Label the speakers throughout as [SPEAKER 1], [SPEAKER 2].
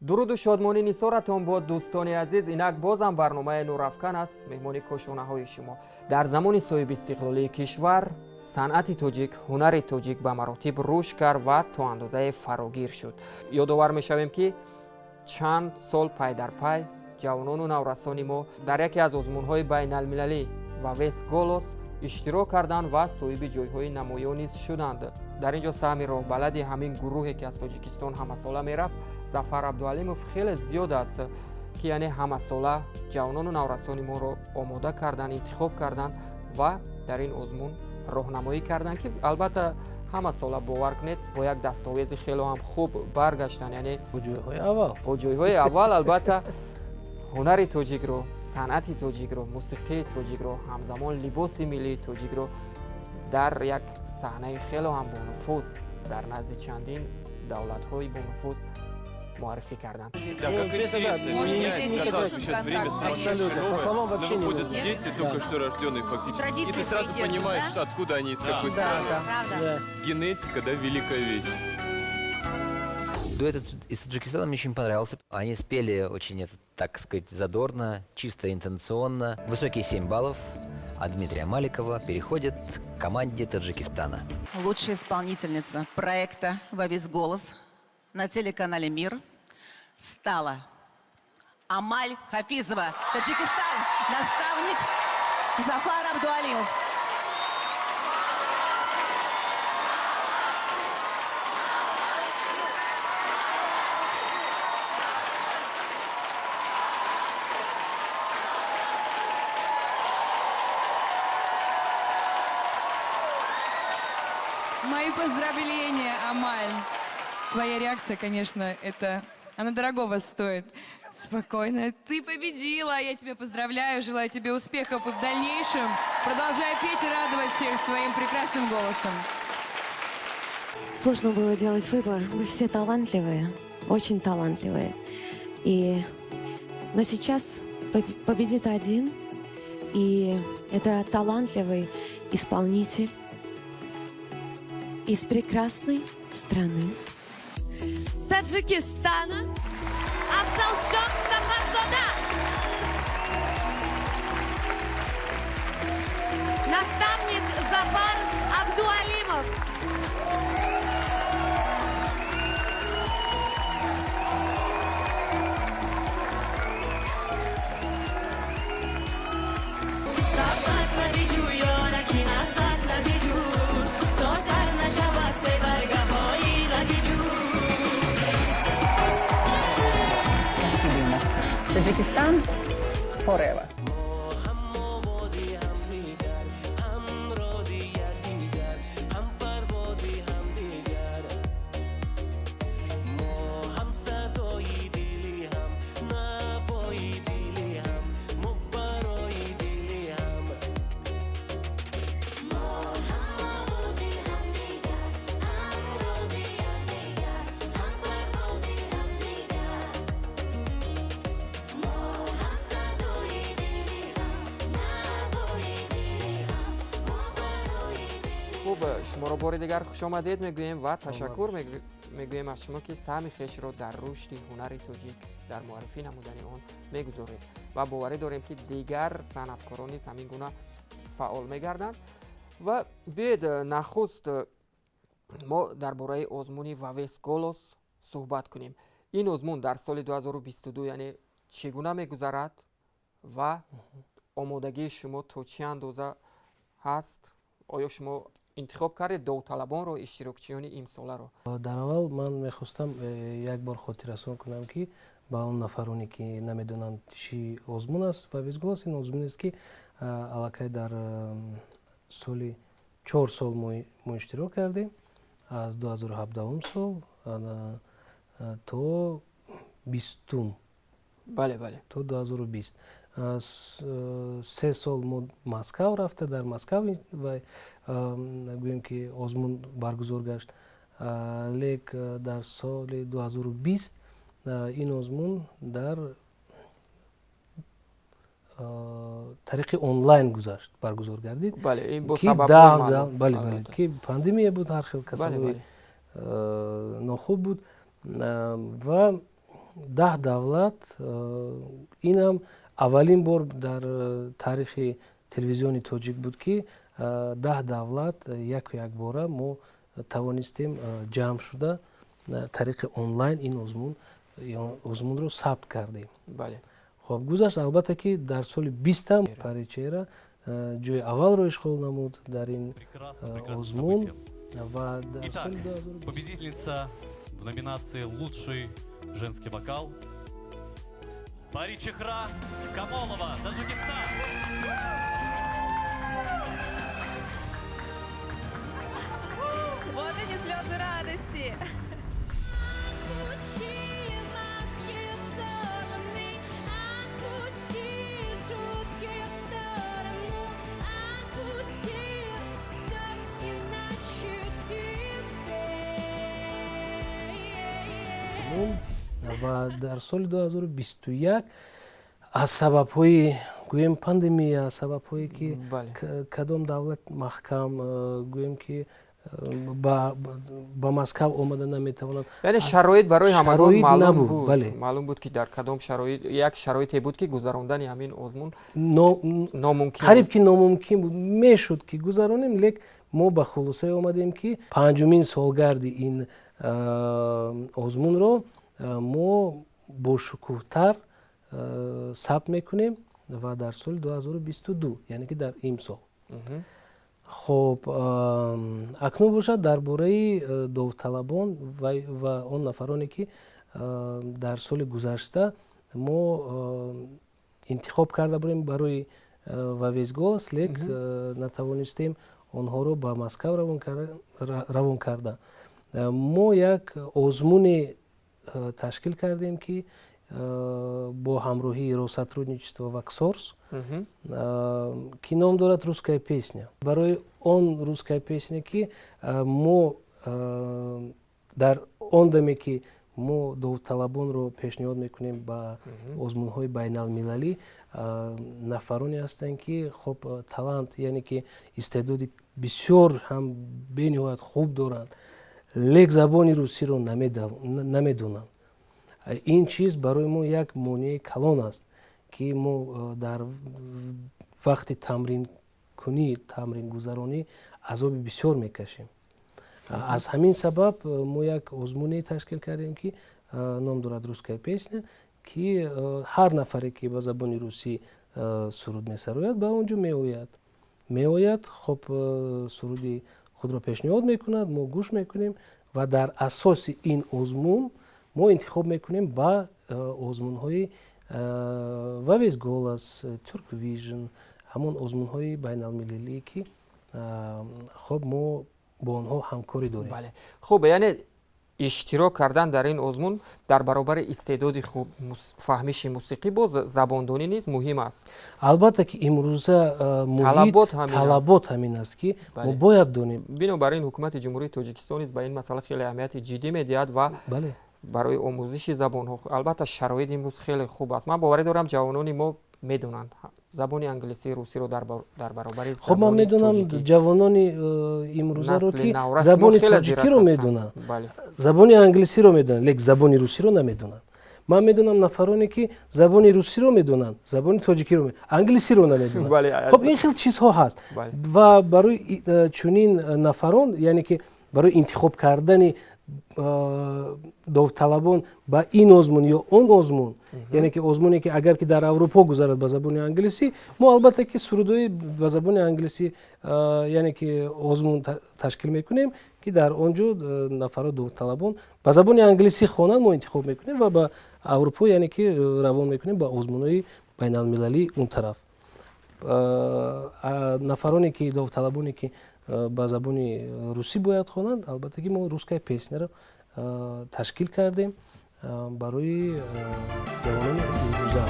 [SPEAKER 1] дуруду шодмонӣ нисоратон бод дӯстони азиз. Инак бозам барномаи Нурафкан аст. Меҳмони кошонаҳои шумо. Дар замони соҳиби истиқлолии кишвар санъати тоҷик, ҳунари тоҷик ба маротиб рушд кард ва то андозае фарогир шуд. Ёдовар мешавем ки чанд сол пай дар пай ҷавонону наврасони мо дар яке аз озмунҳои байналмилалӣ Вавес Голос иштирок карданд ва соҳиби ҷойҳои намоён низ шуданд. дар инҷо саҳми роҳбалади ҳамин гурӯҳе ки аз Тоҷикистон ҳамасола мерафт Зафар Абдуалимов хеле зиёд аст, ки яъне ҳамасола ҷавонону наврасони моро омода карданд, интихоб карданд ва дар ин озмун роҳнамоӣ карданд, ки албатта ҳамасола бовар кунед бо як дастовези хело ҳам хуб баргаштанд, яъне бо ҷойҳои аввал албатта ҳунари тоҷикро, санъати тоҷикро, мусиқии тоҷикро, ҳамзамон либоси миллии тоҷикро дар як саҳнаи хело ҳам бонуфуз дар назди чандин давлатҳои бонуфуз муаррифӣ карданд.
[SPEAKER 2] Да, как интересно, меняется, казалось бы, сейчас время сумасшедшее новое, но выходят дети, только что рожденные фактически, и ты сразу понимаешь, откуда они, из какой страны. Генетика, да, великая вещь.
[SPEAKER 3] Дуэт из Таджикистана мне очень понравился. Они спели очень, так сказать, задорно, чисто интонационно. Высокие 7 баллов. А Дмитрия Маликова переходит к команде Таджикистана.
[SPEAKER 4] Лучшая исполнительница проекта «Вавес Голос» на телеканале «Мир» стала Амаль Хафизова, Таджикистан, наставник Зафар Абдуалимов.
[SPEAKER 5] Мои поздравления, Амаль. Твоя реакция, конечно, она дорогого стоит. Спокойно. Ты победила. Я тебя поздравляю. Желаю тебе успехов и в дальнейшем. Продолжай петь и радовать всех своим прекрасным голосом.
[SPEAKER 6] Сложно было делать выбор. Вы все талантливые, очень талантливые. Но сейчас победит один. И это талантливый исполнитель из прекрасной страны
[SPEAKER 7] Таджикистана Афзалшох Сафарзода, наставник Зафар Абдуалимов.
[SPEAKER 4] Таджикистан forever.
[SPEAKER 1] хуб, шуморо бори дигар хушомадед мегӯем ва ташаккур мегӯем аз шумо ки саҳми хешро дар рушди ҳунари тоҷик дар муаррифӣ намудани он мегузоред ва боварӣ дорем ки дигар санъаткорон низ ҳамин гуна фаъол мегарданд. ва биед нахуст мо дар бораи озмуни Вавес Голос суҳбат кунем. ин озмун дар соли 2022 яъне чӣ гуна мегузарад ва омодагии шумо то чӣ андоза ҳаст? оё шумо интихоб кардед довталабонро, иштирокчиёни имсоларо?
[SPEAKER 8] дар аввал ман мехостам як бор хотиррасон кунам ки ба он нафароне ки намедонанд чӣ озмун аст Вавес Голос, ин озмунест ки аллакай дар соли 4 сол мо иштирок кардем, аз 2017 сол то 20 то 2020. 3 сол мо Москав рафта, дар Москав гӯем ки озмун баргузор гашт. Лек дар соли 2020 ин озмун дар тариқи онлайн гузашт, баргузор гардид. Ки пандемия буд, ҳар хел касалҳои нохуб буд ва 10 давлат инам аввалин бор дар таърихи телевизиони тоҷик буд ки 10 давлат якбора мо тавонистем ҷамъ шуда тариқи онлайн ин озмунро сабт кардем. хоб гузашт албатта ки дар соли 20 паричера ҷои аввалро ишғол намуд дар ин озмун.
[SPEAKER 9] Итак, победительница в номинации «Лучший женский вокал» Паричехра Камолова, Таджикистан.
[SPEAKER 10] Вот они слезы радости.
[SPEAKER 8] ва дар соли 2021 аз сабабҳои гӯем пандемия, сабабҳое ки кадом давлат маҳкам гӯем ки ба Москав омада наметавонад.
[SPEAKER 1] Яъне шароит барои ҳамагон маълум буд ки дар кадом шароит як шароите буд ки гузарондани ҳамин озмун номумкин
[SPEAKER 8] қариб ки номумкин буд. Мешуд ки гузаронем, лек мо ба хулосае омадем ки 5-умин солгарди ин озмунро мо бошукӯҳтар сабт мекунем ва дар соли 2022, яъне ки дар имсол. хоб акнун бошад дар бораи довталабон ва он нафароне ки дар соли гузашта мо интихоб карда будем барои вавез голос, лек натавонистем онҳоро ба Москав равон карда. мо як озмуне ташкил кардем ки бо ҳамроҳии Россотрудничество ва КСОРС ки ном дорад «Русская песня». Барои он русская песня ки мо дар он даме ки мо довталабонро пешниҳод мекунем ба озмунҳои байналмилалӣ, нафароне ҳастанд ки хоб талант, яъне ки истеъдоди бисёр ҳам бениҳоят хуб доранд, лек забони русиро намедонанд. ин чиз барои мо як монеи калон аст ки мо дар вақти тамрин азоби бисёр мекашем. аз ҳамин сабаб мо як озмуне ташкил кардем ки ном дорад «Русская песня», ки ҳар нафаре ки ба забони русӣ суруд месарояд ба он ҷо меояд, хоб суруди худро пешниҳод мекунад, мо гӯш мекунем ва дар асоси ин озмун мо интихоб мекунем ба озмунҳои вавез голос, Turk Vision, ҳамон озмунҳои байналмилалие ки хоб мо бо онҳо ҳамкорӣ дорем.
[SPEAKER 1] хуб, яъне иштирок кардан дар ин озмун дар баробари истеъдоди хуб фаҳмиши мусиқӣ боз забондонӣ низ муҳим аст.
[SPEAKER 8] албатта ки имрӯза талабот ҳамин аст ки мо бояд донем.
[SPEAKER 1] бинобар ин ҳукумати ҷумҳурии Тоҷикистон низ ба ин масъала хеле аҳамияти ҷиддӣ медиҳад ва барои омӯзиши забонҳо албатта шароити имрӯз хеле хуб аст. ман боварӣ дорам ҷавонони мо медонанд забони англисӣ, русиро дар баробари
[SPEAKER 8] хоб ман медонам ҷавонони имрӯзаро ки забони тоҷикиро медонанд, забони англисиро медонанд, лек забони русиро намедонанд. ман медонам нафароне ки забони русиро медонанд, забони тоҷикиро медонанд, англисиро намедонанд. хоб ин хел чизҳо ҳаст ва барои чунин нафарон, яъне ки барои интихоб кардани довталабон ба ин озмун ё он озмун, яъне ки озмуне ки агар ки дар Аврупо гузарад ба забони англисӣ, мо албатта ки сурудҳои ба забони англисӣ, яъне ки озмун ташкил мекунем ки дар он ҷо нафаро довталабон ба забони англисӣ хонанд, мо интихоб мекунем ва ба Аврупо, яъне ки равон мекунем ба озмунҳои байналмилалӣ он тараф. нафароне ки довталабоне ки ба забони русӣ бояд хонанд, албатта ки мо «Русская песня»ро ташкил кардем барои ҷавонони имрӯза.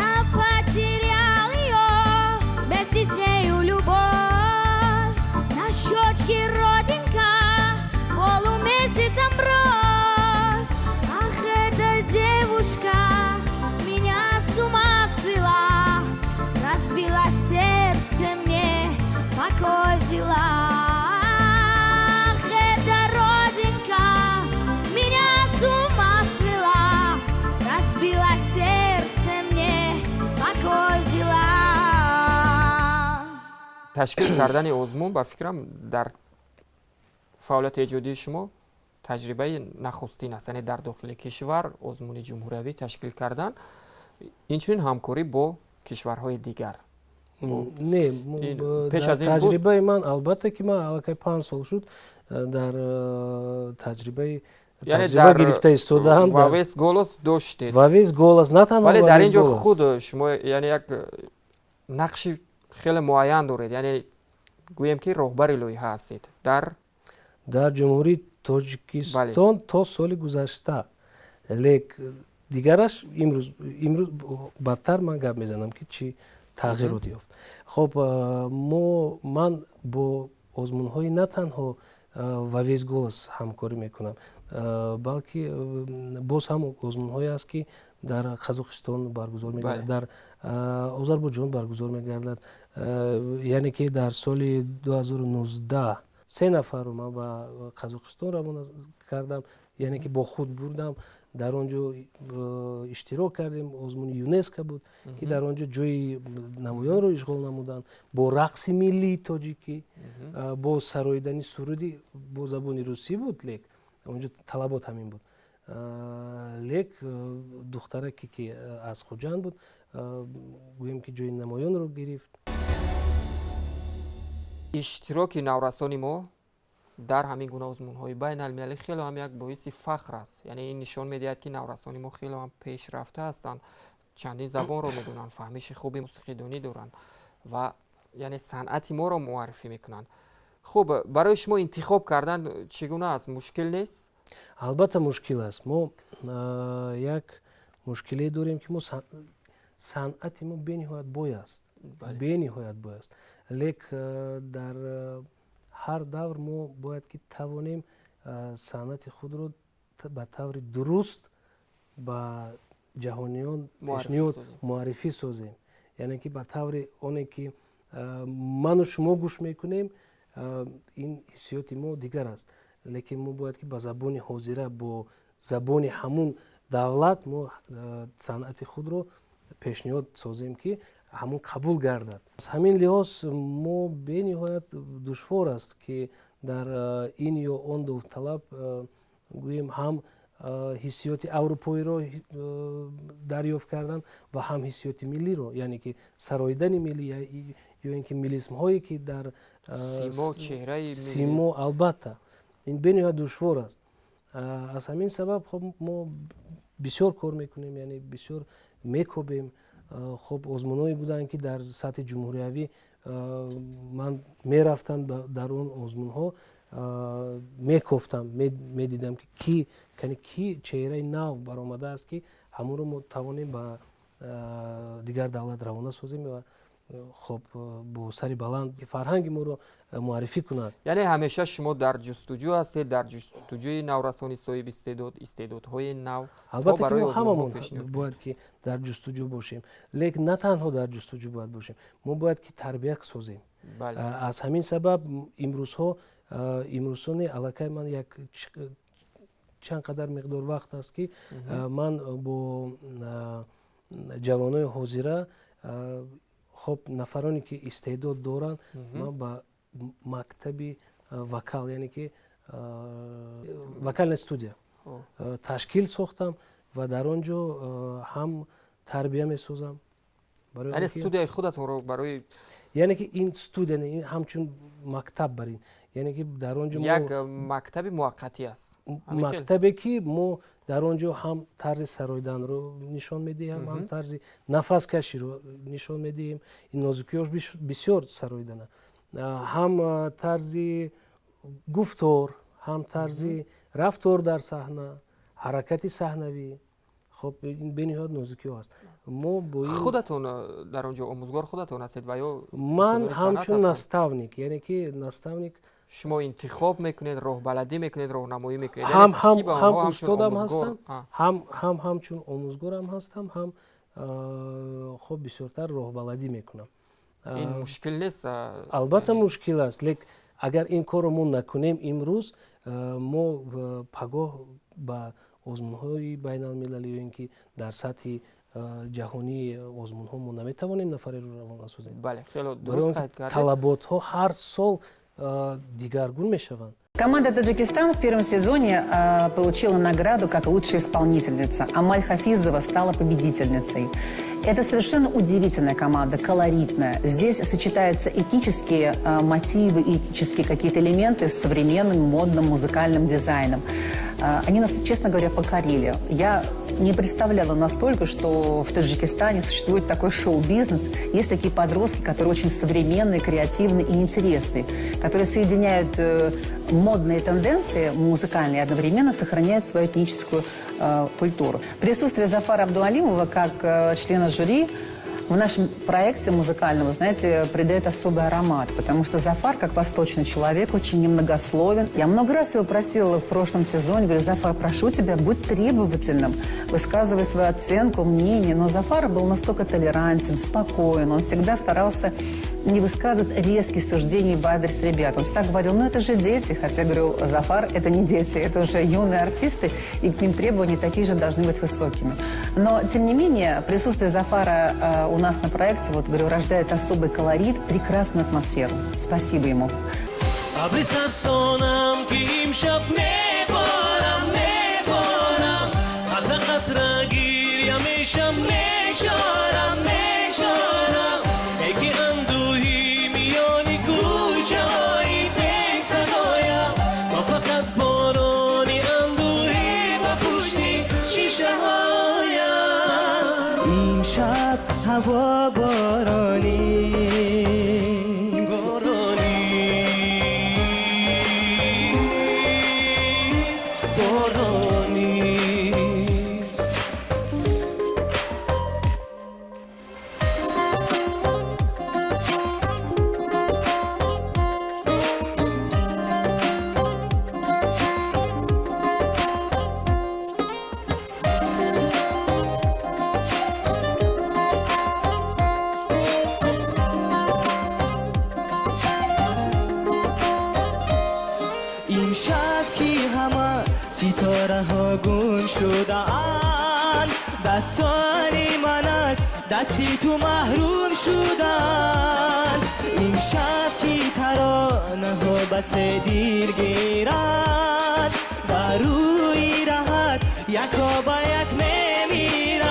[SPEAKER 11] Я потерял её, вместе с нею любовь, на щечке родинка, полумесяцем бровь. Ах, эта девушка меня с ума свела, разбила сердце мне покой.
[SPEAKER 1] ташкил кардани озмун ба фикрам дар фаъолияти эҷодии шумо таҷрибаи нахустин аст, яъне дар дохили кишвар озмуни ҷумҳуриявӣ ташкил кардан, инчунин ҳамкорӣ бо кишварҳои дигар.
[SPEAKER 8] не таҷрибаи ман албатта ки ман аллакай 5 сол шуд дар таҷриба гирифта истодаам.
[SPEAKER 1] Вавес голос доштед.
[SPEAKER 8] Вавес голос на танҳо
[SPEAKER 1] вале дар ин ҷо худ шумо яъне як нақши хеле муайян доред, яъне гӯем ки роҳбари лоиҳа ҳастед дар
[SPEAKER 8] ҷумҳурии Тоҷикистон то соли гузашта. лек дигараш имрӯз бадтар ман гап мезанам ки чӣ тағйирот ёфт. хоб ман бо озмунҳои на танҳо вавес голос ҳамкорӣ мекунам, балки боз ҳам озмунҳое аст ки дар Қазоқистон баргузор мегардад, дар Озарбойҷон баргузор мегардад. яъне ки дар соли 2019 3 нафарро ман ба Қазоқистон равона кардам, яъне ки бо худ бурдам. дар он ҷо иштирок кардем. озмуни ЮНЕСКО буд ки дар он ҷо ҷои намоёнро ишғол намуданд бо рақси миллии тоҷикӣ, бо сароидани суруди бо забони русӣ буд, лек он ҷо талабот ҳамин буд. лек духтараке ки аз Хуҷанд буд, гӯем ки ҷои намоёнро гирифт.
[SPEAKER 1] иштироки наврасони мо дар ҳамин гуна озмунҳои байналмилалӣ хеле ҳам як боиси фахр аст. яъне ин нишон медиҳад ки наврасони мо хеле ҳам пешрафта ҳастанд, чандин забонро медонанд, фаҳмиши хуби мусиқидонӣ доранд ва яъне санъати моро муаррифӣ мекунанд. хуб, барои шумо интихоб кардан чӣ гуна аст? Мушкил нест?
[SPEAKER 8] албатта мушкил аст. мо як мушкиле дорем ки мо санъати мо бениҳоят бой аст. бениҳоят бой аст. лек дар ҳар давр мо бояд ки тавонем санъати худро ба таври дуруст ба ҷаҳониён пешниҳод муаррифӣ созем. яъне ки ба таври оне ки ману шумо гӯш мекунем, ин ҳиссиёти мо дигар аст. лекин мо бояд ки ба забони ҳозира, бо забони ҳамун давлат мо санъати худро пешниҳод созем ки ҳамун қабул гардад. аз ҳамин лиҳоз мо бениҳоят душвор аст ки дар ин ё он довталаб гӯем ҳам ҳиссиёти аврупоиро дарёфт кардан ва ҳам ҳиссиёти миллиро, яъне ки сароидани миллӣ ё ин ки миллизмҳое ки дар симо, албатта ин бениҳоят душвор аст. аз ҳамин сабаб хоб мо бисёр кор мекунем, яъне бисёр мекобем. хоб озмунҳое буданд ки дар сатҳи ҷумҳуриявӣ ман мерафтам дар он озмунҳо, мекофтам, медидам ки ки чеҳраи нав баромадааст ки ҳамонро мо тавонем ба дигар давлат равона созем ва хоб бо сари баланд фарҳанги моро муаррифӣ кунад.
[SPEAKER 1] яъне ҳамеша шумо дар ҷустуҷӯ ҳастед, дар ҷустуҷӯи наврасони соҳиби истеъдодҳои нав.
[SPEAKER 8] албатта ки мо ҳамамон бояд ки дар ҷустуҷӯ бошем, лекин на танҳо дар ҷустуҷӯ бояд бошем, мо бояд ки тарбия созем. аз ҳамин сабаб имрӯзҳо не аллакай ман як чанд қадар миқдор вақт аст ки ман бо ҷавонои ҳозира, хоб нафароне ки истеъдод доранд, ман ба мактаби вокал, яъне ки вокалная студия ташкил сохтам ва дар он ҷо ҳам тарбия месозам.
[SPEAKER 1] яъне студияи худатонро барои
[SPEAKER 8] яъне ки ин студия не, ин ҳамчун мактаб бар ин, яъне ки дар он ҷо
[SPEAKER 1] як мактаби муваққатӣ аст.
[SPEAKER 8] мактабе ки мо дар он ҷо ҳам тарзи сароиданро нишон медиҳем, ҳам тарзи нафаскаширо нишон медиҳем. ин нозукиёш бисёр сароидана, ҳам тарзи гуфтор, ҳам тарзи рафтор дар саҳна, ҳаракати саҳнавӣ. хоб ин бениҳоят нозукиё аст. мо бо
[SPEAKER 1] худатон дар он ҷо омӯзгор худатон ҳастед ва ё
[SPEAKER 8] ман ҳамчун наставник, яъне ки наставник
[SPEAKER 1] шумо интихоб мекунед, роҳбаладӣ мекунед, роҳнамоӣ мекунед.
[SPEAKER 8] ҳам устодам ҳастам, ҳам ҳамчун омӯзгорам ҳастам, ҳам хоб бисёртар роҳбаладӣ мекунам.
[SPEAKER 1] ин мушкил нест?
[SPEAKER 8] албатта мушкил аст, лек агар ин корро мо накунем имрӯз, мо пагоҳ ба озмунҳои байналмилалӣ ё ин ки дар сатҳи ҷаҳонии озмунҳо мо наметавонем нафареро равона созем.
[SPEAKER 1] Бале, хело дуруст қайд кардед.
[SPEAKER 8] Талаботҳо ҳар сол дигаргун мешаванд.
[SPEAKER 4] Команда «Таджикистан» в первом сезоне получила награду как лучшая исполнительница. Амаль Хафизова стала победительницей. Это совершенно удивительная команда, колоритная. Здесь сочетаются этнические мотивы и этнические какие-то элементы с современным модным музыкальным дизайном. Они нас, честно говоря, покорили. Я не представляла настолько, что в Таджикистане существует такой шоу-бизнес. Есть такие подростки, которые очень современные, креативные и интересные, которые соединяют модные тенденции музыкальные и одновременно сохраняют свою этническую культуру. Присутствие Зафара Абдуалимова как члена жюри в нашем проекте музыкальном, вы знаете, придает особый аромат, потому что Зафар, как восточный человек, очень немногословен. Я много раз его просила в прошлом сезоне, говорю: Зафар, прошу тебя, будь требовательным, высказывай свою оценку, мнение. Но Зафар был настолько толерантен, спокоен, он всегда старался не высказывать резкие суждения в адрес ребят. Он всегда говорил: ну это же дети, хотя, говорю, Зафар это не дети, это уже юные артисты, и к ним требования такие же должны быть высокими. Но, тем не менее, присутствие Зафара у нас на проекте, вот, говорю, рождает особый колорит, прекрасную атмосферу. Спасибо ему.
[SPEAKER 12] هوا بارانیست بارانیست ستاره ها گم شدن دستانی من از دستی تو محروم شدن این شب که ترانه ها بس دیر گیرن در روی راحت یکا با یک میمیرن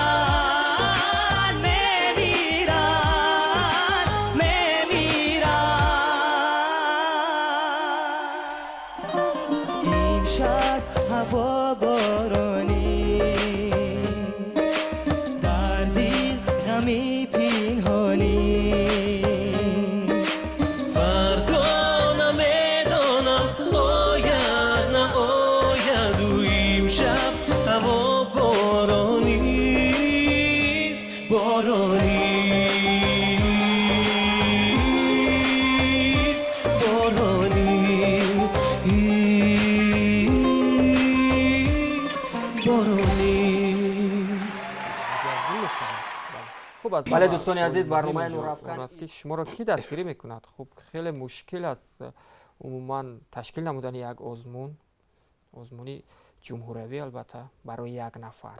[SPEAKER 12] میمیرن میمیرن این شب هوا بارانیست در دل غمی پنهانیست فردا نمیدانم آید نه آید و امشب هوا بارانیست بارانیست بارانیست
[SPEAKER 1] خوب است. بله دوستان عزیز، برنامه نورافکن است که شما را کی دستگیری میکند؟ خب خیلی مشکل است عموما تشکیل نمودن یک آزمونی جمهوری البته برای یک نفر.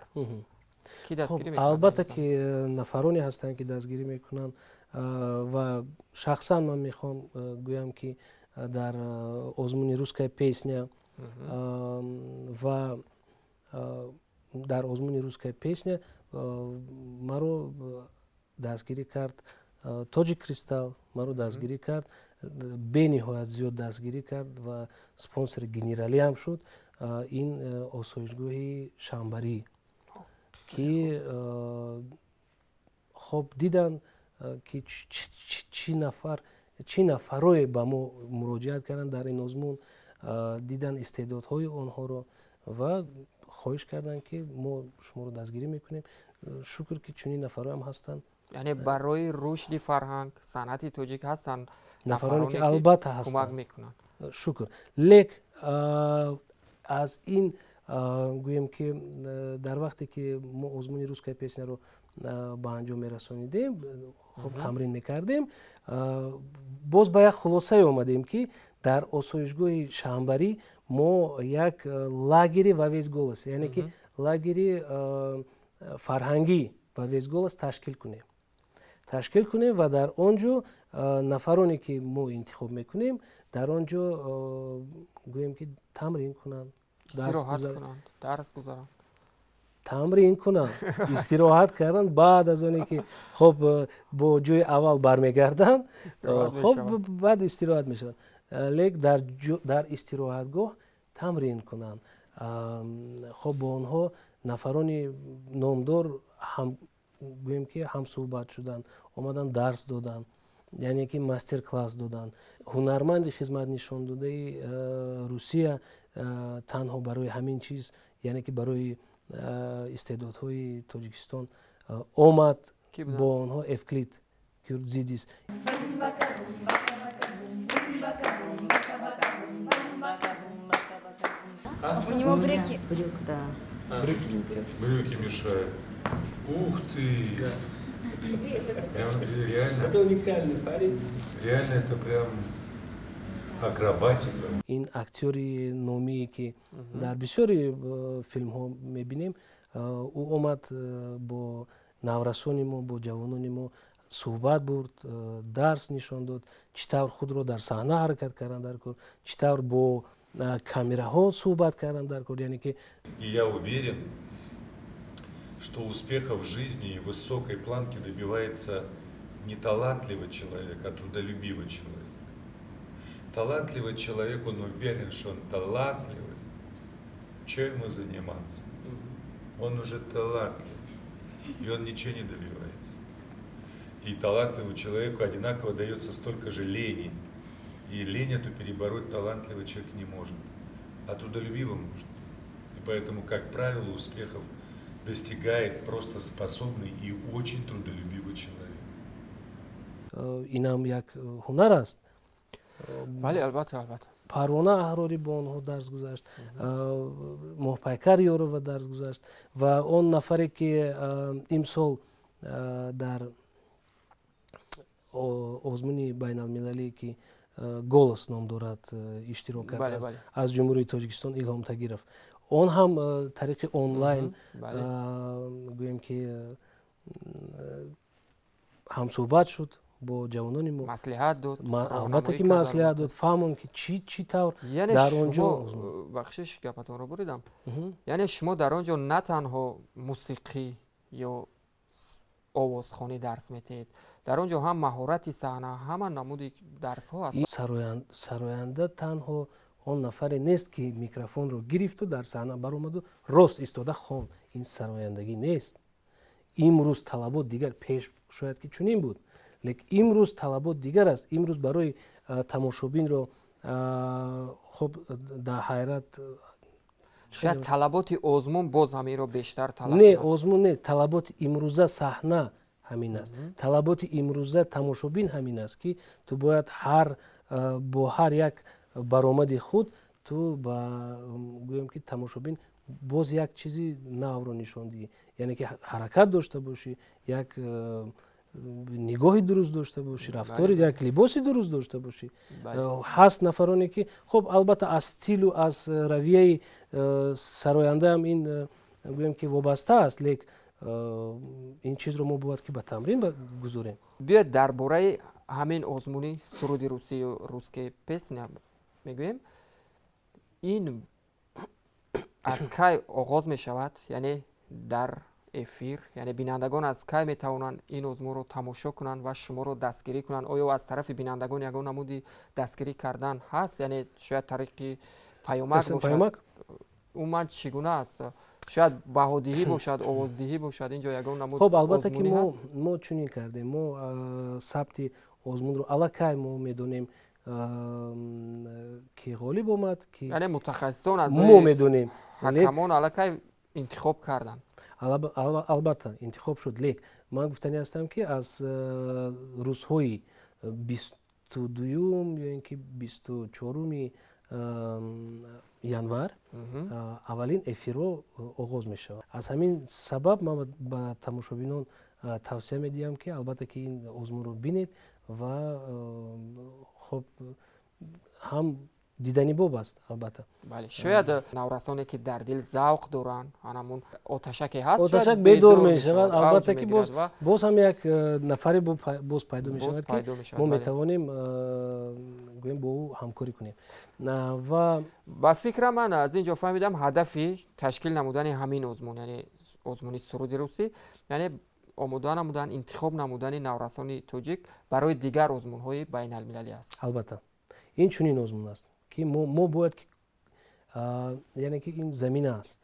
[SPEAKER 1] کی دستگیری میکند؟
[SPEAKER 8] البته که نفرانی هستند که دستگیری میکنند و شخصا من میخوام گویم که در آزمون روسکای پیسنیا و در آزمون روسکای پیسنیا مرا دستگیری کرد تاجیک کریستال، مرا دستگیری کرد، به نهایت زیاد دستگیری کرد و سپانسر گنرالی هم شد این آسایشگاه شنبری که خب دیدن که چی نفرای به ما مراجعت کردن در این آزمون، دیدن استعدادهای آنها رو و خواهش کردن که ما شما رو دستگیری میکنیم. شکر که چنین نفرها هم هستن.
[SPEAKER 1] یعنی برای رشد فرهنگ صنعت تاجیک هستن
[SPEAKER 8] نفرانی که البته هستن
[SPEAKER 1] کمک میکنن.
[SPEAKER 8] شکر. لیک از این گویم که در وقتی که ما آزمون روسکای پیسنیا رو به انجام میرسانیدیم، خب تمرین میکردیم، باز به یک خلاصه اومدیم که در آسایشگاه شنبری ما یک لاگری وویز گولس، یعنی که لاگری فرهنگی ва весголас ташкил кунем ва дар он ҷо нафароне ки мо интихоб мекунем дар он ҷо гӯем ки тамрин кунанд,
[SPEAKER 1] дарс гузаранд,
[SPEAKER 8] тамрин кунанд, истироҳат карданд. Баъд аз оне ки хоб бо ҷои аввал бармегарданд, хоб баъд истироҳат мешаванд. Лек дар истироҳатгоҳ тамрин кунанд. хоб бо онҳо нафарони номдор гӯем ки ҳамсӯҳбат шуданд, омаданд дарс доданд, яъне ки мастер класс доданд. ҳунарманди хизматнишондодаи Русия танҳо барои ҳамин чиз, яъне ки барои истеъдодҳои Тоҷикистон омад, бо онҳо Евклид Кюртзидис.
[SPEAKER 13] После него брюки.
[SPEAKER 14] Брюки мешают. Ух ты! Прям реально.
[SPEAKER 8] Это уникальный парень.
[SPEAKER 14] Реально это прям акробатика.
[SPEAKER 8] ин актёри номие ки дар бисёри филмҳо мебинем, ӯ омад бо наврасони мо, бо ҷавонони мо суҳбат бурд, дарс нишон дод, чӣ тавр худро дар саҳна ҳаракат кардан дар кор, чӣ тавр бо камераҳо суҳбат кардан дар кор. Яъне ки
[SPEAKER 14] И я уверен, что успеха в жизни и высокой планки добивается не талантливый человек, а трудолюбивый человек. Талантливый человек, он уверен, что он талантливый. Чем ему заниматься? Он уже талантлив, и он ничего не добивается. И талантливому человеку одинаково дается столько же лени. И лень эту перебороть талантливый человек не может, а трудолюбивый может. И поэтому, как правило, успехов достигает просто способный и очень трудолюбивый человек.
[SPEAKER 8] Инам як ҳунар аст.
[SPEAKER 1] бале, албатта.
[SPEAKER 8] Парвона Аҳрорӣ бо онҳо дарс гузашт, Моҳпайкар Ёрова дарс гузашт ва он нафаре ки имсол дар озмуни байналмилалие ки голос ном дорад иштирок кардааст аз ҷумҳурии Тоҷикистон, Илҳом Тагиров. Он ҳам тариқи онлайн гӯем ки ҳамсӯҳбат шуд бо ҷавонони мо,
[SPEAKER 1] маслиҳат дод,
[SPEAKER 8] албатта ки маслиҳат дод, фаҳмон ки чӣ тавр дар он ҷо.
[SPEAKER 1] бахшиш гапатонро буридам. Яъне шумо дар он ҷо на танҳо мусиқӣ ё овозхонӣ дарс метиҳед, дар он ҷо ҳам маҳорати саҳна, ҳама намуди дарсҳо аст.
[SPEAKER 8] Сароянда танҳо он нафаре нест ки микрофонро гирифту дар саҳна баромаду рост истода хон. Ин сарояндагӣ нест. Имрӯз талабот дигар, пеш шояд ки чунин буд, лекин имрӯз талабот дигар аст. Имрӯз барои тамошобинро хоб дар ҳайрат
[SPEAKER 1] шояд талаботи озмун боз ҳаминро бештар талаб
[SPEAKER 8] не, озмун не, талаботи имрӯза саҳна ҳамин аст. Талаботи имрӯза тамошобин ҳамин аст ки ту бояд бо ҳар як баромади худ ту ба гӯем ки тамошобин боз як чизи навро нишон диҳӣ. Яъне ки ҳаракат дошта бошӣ, як нигоҳи дуруст дошта бошӣ, рафтори, як либоси дуруст дошта бошӣ. ҳаст нафароне ки хоб албатта аз стилу аз равияи сарояндаам ин гӯем ки вобаста аст, лек ин чизро мо бояд ки ба тамрин гузорем.
[SPEAKER 1] Биёед дар бораи ҳамин озмуни суруди русӣ ё русские песня мегӯем. Ин аз кай оғоз мешавад? Яъне дар эфир, яъне бинандагон аз кай метавонанд ин озмунро тамошо кунанд ва шуморо дастгирӣ кунанд? Оё аз тарафи бинандагон ягон намуди дастгирӣ кардан ҳаст? Яъне шояд тариқи паёмак бошад? Умуман чӣ гуна аст? шояд баҳодиҳӣ бошад, овоздиҳӣ бошад, ин ҷо ягон намуд
[SPEAKER 8] хоб албатта ки
[SPEAKER 1] озмунӣ ҳаст?
[SPEAKER 8] мо чунин кардем, мо сабти озмунро аллакай мо медонем ки ғолиб омад, ки
[SPEAKER 1] яъне мутахассисон аз
[SPEAKER 8] мо медонем,
[SPEAKER 1] ҳакамон аллакай интихоб карданд.
[SPEAKER 8] албатта интихоб шуд, лек ман гуфтани ҳастам ки аз рӯзҳои 22 ё ин ки 24 январ аввалин эфирҳо оғоз мешавад. Аз ҳамин сабаб ман ба тамошобинон тавсия медиҳам ки албатта ки ин озмунро бинед ва хоб ҳам дидани боб аст албатта.
[SPEAKER 1] бале шояд наврасоне ки дар дил завқ доранд анамун оташаке ҳаст
[SPEAKER 8] оташак бедор мешавад албатта ки боз ҳам як нафаре боз пайдо мешавад ки мо метавонем гӯем бо ӯ ҳамкорӣ кунем ва
[SPEAKER 1] ба фикра ман аз ин ҷо фаҳмидам ҳадафи ташкил намудани ҳамин озмун яъне озмуни суруди русӣ яъне омода намудан интихоб намудани наврасони тоҷик барои дигар озмунҳои байналмилалӣ аст.
[SPEAKER 8] албатта ин чунин озмун аст ки мо бояд яъне ки ин замина аст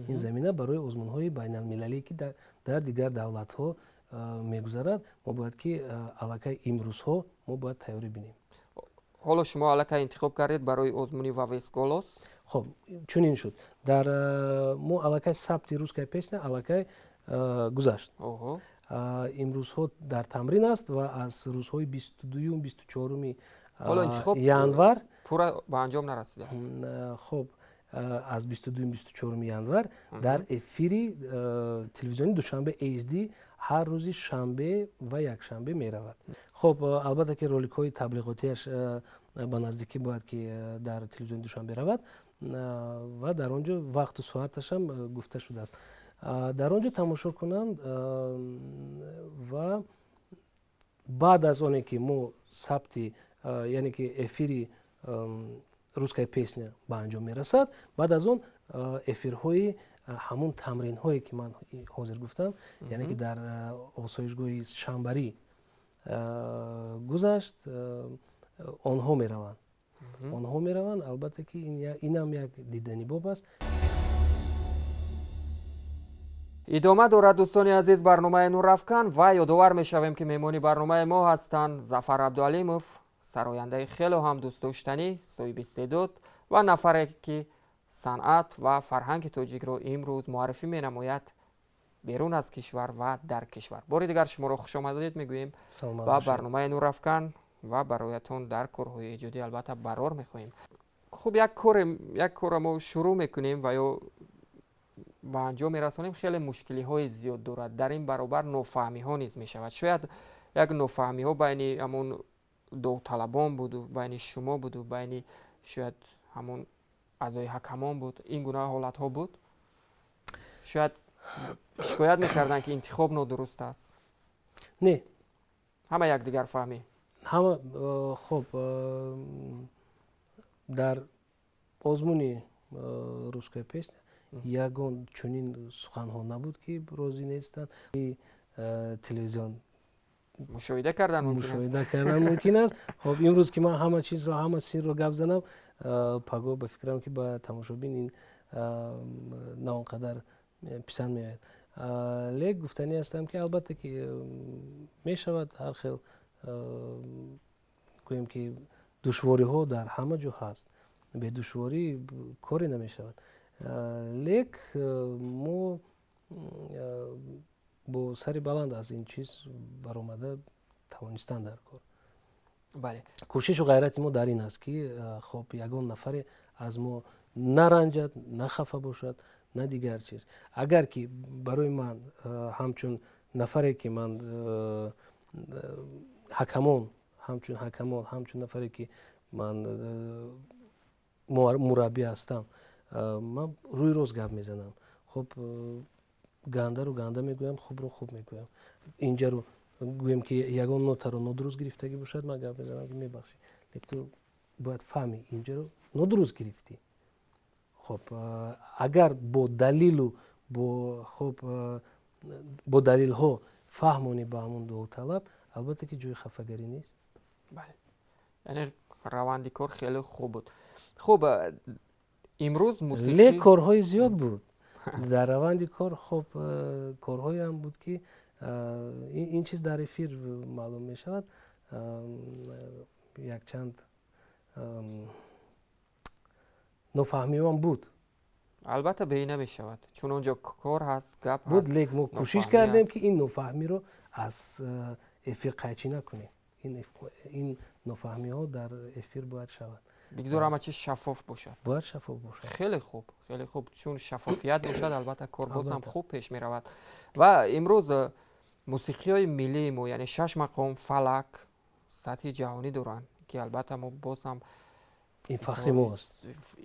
[SPEAKER 8] ин замина барои озмунҳои байналмилалӣ ки дар дигар давлатҳо мегузарад мо бояд ки аллакай имрӯзҳо мо бояд тайёрӣ бинем.
[SPEAKER 1] ҳоло шумо аллакай интихоб кардед барои озмуни вавесголос?
[SPEAKER 8] хоб чунин шуд дар мо аллакай сабти русская песня аллакай гузашт имрӯзҳо дар тамрин аст ва аз рӯзҳои 22-24 январ
[SPEAKER 1] пура ба анҷом нарасидааст.
[SPEAKER 8] хоб аз 22-24 январ дар эфири телевизиони душанбе HD ҳар рӯзи шанбе ва якшанбе меравад. хоб албатта ки роликҳои таблиғотиаш ба наздикӣ бояд ки дар телевизиони душанбе равад ва дар он ҷо вақту соаташам гуфта шудааст. дар он ҷо тамошо кунанд ва баъд аз оне ки мо сабти яъне ки эфири русская песня ба анҷом мерасад баъд аз он эфирҳои ҳамун тамринҳое ки ман ҳозир гуфтам яъне ки дар осоишгоҳи шанбарӣ гузашт онҳо мераванд албатта ки инам як дидани боб аст.
[SPEAKER 1] идома дорад дӯстони азиз барномаи нурафкан ва ёдовар мешавем ки меҳмони барномаи мо ҳастанд Зафар Абдуалимов сарояндаи хело ҳам дӯстдоштанӣ соҳиби истеъдод ва нафаре ки санъат ва фарҳанги тоҷикро имрӯз муаррифӣ менамояд берун аз кишвар ва дар кишвар. бори дигар шуморо хушомадед мегӯем ба барномаи нурафкан ва бароятон дар корҳои эҷодӣ албатта барор мехоҳем. хуб як кора мо шурӯъ мекунем ва ё ба анҷом мерасонем хеле мушкилиҳои зиёд дорад дар ин баробар нофаҳмиҳо низ мешавад шояд як нофаҳмиҳо байни ҳамун довталабон буду байни шумо буду байни шояд ҳамун аъзои ҳакамон буд ин гуна ҳолатҳо буд шояд шикоят мекарданд ки интихоб нодуруст аст
[SPEAKER 8] не
[SPEAKER 1] ҳама якдигар фаҳмӣ
[SPEAKER 8] ҳама хоб дар озмуни русская песня ягон чунин суханҳо набуд ки розӣ нестанд телевизион
[SPEAKER 1] мушоҳида кардан
[SPEAKER 8] мумкин аст. хоб имрӯз ки ман ҳама чизро ҳама сирро гап занам паго ба фикрам ки ба тамошобин ин на он қадар писанд меояд. лек гуфтанӣ ҳастам ки албатта ки мешавад ҳар хел гӯем ки душвориҳо дар ҳама ҷо ҳаст бе душворӣ коре намешавад лек мо бо сари баланд аз ин чиз баромада тавонистан дар кор.
[SPEAKER 1] бале
[SPEAKER 8] кӯшишу ғайрати мо дар ин аст ки хоб ягон нафаре аз мо наранҷад нахафа бошад на дигар чиз. агар ки барои ман ҳамчун нафаре ки ман ҳакамон ҳамчун нафаре ки ман мураббӣ ҳастам ман рӯи рост гап мезанам. хоб гандаро ганда мегӯям хубро хуб мегӯям инҷаро гӯем ки ягон нотаро нодуруст гирифтагӣ бошад ман гап мезанам ки мебахшӣ лек ту бояд фаҳмӣ инҷаро нодуруст гирифтӣ. хоб агар бо далилу бо далилҳо фаҳмонӣ ба ҳамун довталаб албатта ки ҷои хафагарӣ нест.
[SPEAKER 1] бале яъне раванди кор хеле хуб буд. хуб имрӯз мусиқӣ
[SPEAKER 8] лек корҳои зиёд буд дар раванди кор. хоб корҳое ҳам буд ки ин чиз дар эфир маълум мешавад якчанд нофаҳмиҳоам буд.
[SPEAKER 1] албатта беӣ намешавад чун он ҷо кор ҳаст гап
[SPEAKER 8] буд лек мо кӯшиш кардем ки ин нофаҳмиро аз эфир қайчӣ накунем. ин нофаҳмиҳо дар эфир бояд шавад
[SPEAKER 1] бигзор ҳама чиз шаффоф бошад.
[SPEAKER 8] бояд шаффоф бошад.
[SPEAKER 1] хеле хуб чун шаффофият бошад албатта кор боз ҳам хуб пеш меравад. ва имрӯз мусиқиҳои миллии мо яъне 6 мақом фалак сатҳи ҷаҳонӣ доранд ки албатта мо боз ҳам
[SPEAKER 8] این فخر ماست.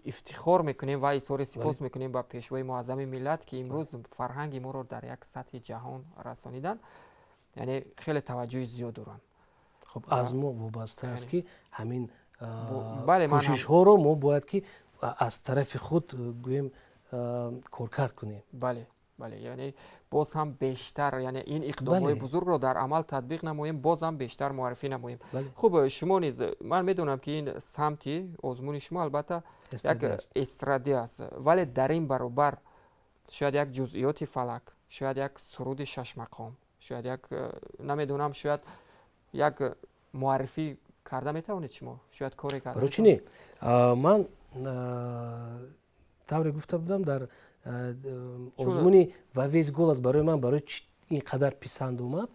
[SPEAKER 1] افتخار میکنیم و اظهار سپاس میکنیم با پیشوای معظم ملت که امروز فرهنگ ما رو در یک سطح جهان رسانیدن. یعنی خیلی توجه زیاد دارن.
[SPEAKER 8] خب از ما وابسته است که همین
[SPEAKER 1] بله
[SPEAKER 8] کوشش ها رو ما باید که از طرف خود گویم کارکرد کنیم.
[SPEAKER 1] بله بله، یعنی باز هم بیشتر، یعنی این اقدامات بزرگ رو در عمل تطبیق نماییم، باز هم بیشتر معرفی نماییم. خب شما نیز من میدونم که این سمتی آزمون شما البته یک استرادی است، ولی در این برابر شاید یک جزئیات فلک، شاید یک سرود شش مقام، شاید یک نمیدونم، شاید یک معرفی کرده میتونید شما، شاید کاری کرده.
[SPEAKER 8] برای چی نه؟ من طوری گفته بودم در آزمونی و ویز گل است برای من، برای اینقدر پسند اومد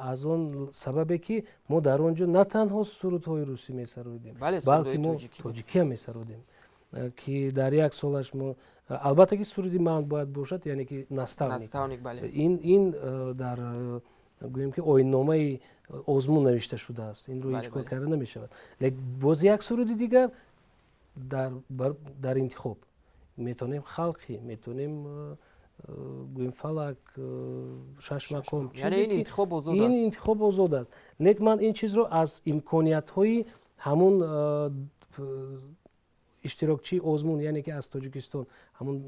[SPEAKER 8] از اون سببی که ما در اونجا نه تنها سرودهای روسی میسرودیم، بلکه ما تاجیکی هم میسرودیم که در یک سالش ما البته که سرودی من باید باشد، یعنی که نستاونیک. این در گوییم که آیین‌نامه آزمون نوشته شده است، این رو هیچ کار کرده نمی شود. لیکن باز یک سرودی دیگر در انتخاب میتونیم خلقی، میتونیم گویم فلک، شش مقام،
[SPEAKER 1] یعنی این
[SPEAKER 8] انتخاب آزاد است. لیکن من این چیز رو از امکانیت های همون اشتراکچی آزمون، یعنی که از تاجیکستان، همون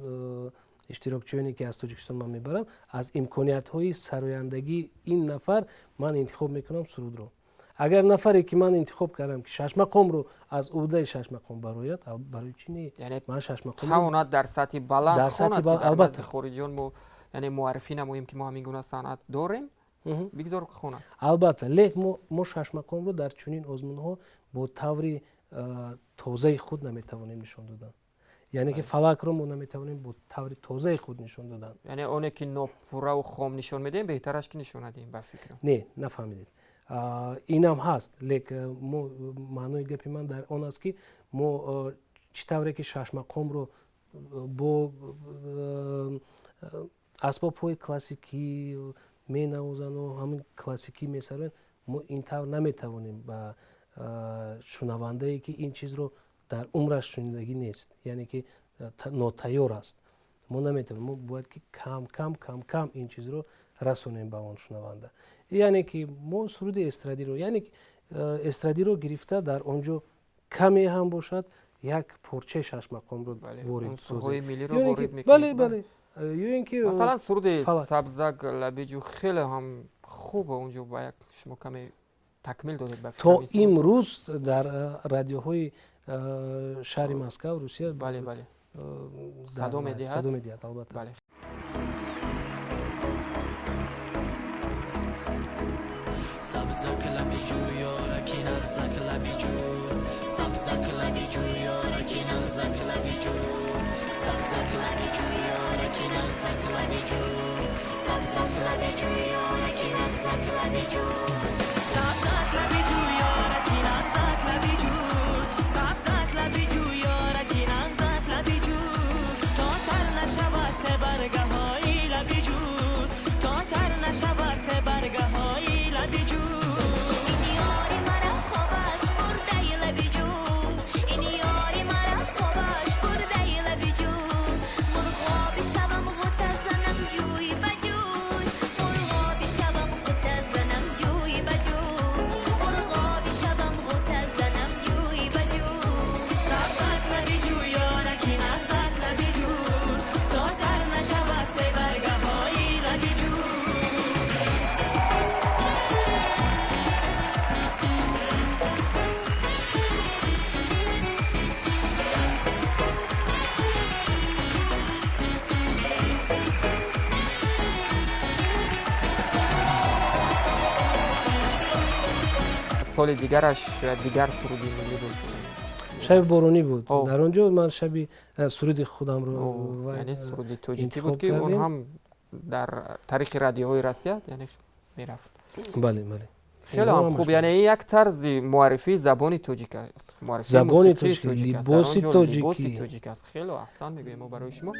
[SPEAKER 8] اشتراکچیانی که از تاجیکستان من میبرم، از امکانیت های سرایندگی این نفر من انتخاب میکنم سرود رو. اگر نفری که من انتخاب کردم که شش مقام رو از عهده شش مقام برایت، برای چی نه؟
[SPEAKER 1] یعنی
[SPEAKER 8] من شش مقام
[SPEAKER 1] تواند در سطح بلند خواند، البته خارجیان ما یعنی معرفی نماییم که ما همین گونه صنعت داریم، بگذار خواند.
[SPEAKER 8] البته لیکن ما شش مقام رو در چنین آزمون ها با طور تازه خود نمیتوانیم نشان دادن. یعنی که فلک رو ما نمیتوانیم با طور تازه خود نشان دادن.
[SPEAKER 1] یعنی اونه که ناپوره و خام نشان میدیم بهترش که نشان ندیم به فکرم.
[SPEAKER 8] نه نفهمیدید. اینم هست، لیکن معنای گپی من در آن است که ما چطوری که شش مقام رو با اسباب های کلاسیکی می نوازن و همین کلاسیکی می سرن، ما این طور نمیتوانیم با شنونده ای که این چیز رو در عمرش شنیدگی نیست، یعنی که ناتیار است، ما نمیتونیم، ما باید که کم این چیز رو رسونیم به اون شنونده. یعنی که ما سرود استرادی رو، یعنی استرادی رو گرفته در اونجا کمی هم باشد یک پارچه شش مقام رو وارد
[SPEAKER 1] سازیم. ملی رو وارد میکنیم.
[SPEAKER 8] بله. یا اینکه
[SPEAKER 1] مثلا سرود سبزک لبیجو خیلی هم خوبه اونجا، باید شما کمی تکمیل دادید به
[SPEAKER 8] تا امروز در رادیوهای شهر مسکو روسیه
[SPEAKER 1] بله صدا میدهد
[SPEAKER 8] البته.
[SPEAKER 1] بله.
[SPEAKER 12] سبزک لبیجو یارکی نغزک لبیجو، سبزک لبیجو یارکی نغزک لبیجو، سبزک لبیجو یارکی نغزک لبیجو، سبزک لبیجو یارکی نغزک لبیجو، سبزک لبیجو یارکی نغزک لبیجو، سبزک لبیجو یارکی نغزک لبیجو، تا تر نشود برگه های لبیجو، تا تر نشود برگه های لبیجو.
[SPEAKER 1] سال دیگرش شاید دیگر سرودی ملی بود.
[SPEAKER 8] شب بارونی بود. در اونجا من شبی سرود خودم رو
[SPEAKER 1] یعنی سرودی تاجیکی بود که اون هم در طریق رادیوهای روسیه یعنی میرفت.
[SPEAKER 8] بله.
[SPEAKER 1] خیلی هم خوب، یعنی یک طرز معرفی زبان تاجیک است. معرفی
[SPEAKER 8] زبان تاجیک، لباس تاجیکی
[SPEAKER 1] است. خیلی احسن میگیم ما برای شما.